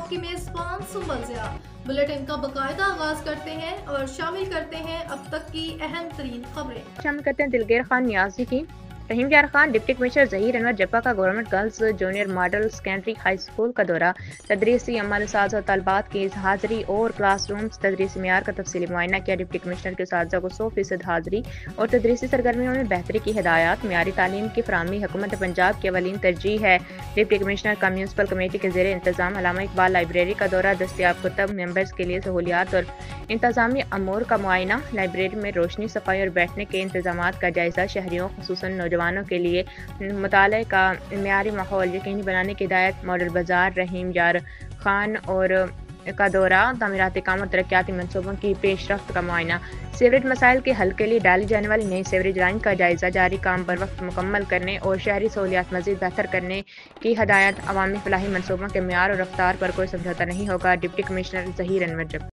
آپ کی میزبان سنبل ضیاء بلیٹن کا باقاعدہ آغاز کرتے ہیں اور شامل کرتے ہیں اب تک کی اہم ترین خبریں۔ شامل کرتے ہیں دلگیر خان نیازی کی۔ رحیم یار خان ڈپٹی کمشنر ظہیر انور جپا کا government girls junior model secondary high school کا دورہ، تدریسی عمل ساز و طالبات کی حاضری اور کلاس رومز تدریسی معیار کا تفصیلی معائنہ کیا۔ ڈپٹی کمشنر کے اساتذہ کو 100% حاضری اور تدریسی سرگرمیوں میں بہتری کی ہدایات۔ معیاری تعلیم کی فراہمی حکومت پنجاب کی اولین ترجیح ہے۔ ڈپٹی کمشنر کا میونسپل کمیٹی کے زیر انتظام علامہ اقبال لائبریری کا دورہ، دستیاب کتب ممبرز کے لیے سہولیات اور انتظامی امور کا معائنہ۔ لائبریری میں روشنی، صفائی اور بیٹھنے کے انتظامات کا جائزہ۔ شہریوں خصوصاً نوجوانوں کے لیے مطالعے کا معیاری ماحول یقینی بنانے کی ہدایت۔ ماڈل بازار رحیم یار خان اور کا دورہ، تعمیراتی کام اور ترقیاتی منصوبوں کی پیش رفت کا معائنہ۔ سیوریج مسائل کے حل کے لیے ڈالی جانے والی نئی سیوریج لائن کا جائزہ۔ جاری کام بروقت مکمل کرنے اور شہری سہولیات مزید بہتر کرنے کی ہدایت۔ عوامی فلاحی منصوبوں کے معیار اور رفتار پر کوئی سمجھوتہ نہیں ہوگا۔ ڈپٹی کمشنر ظہیر انور جب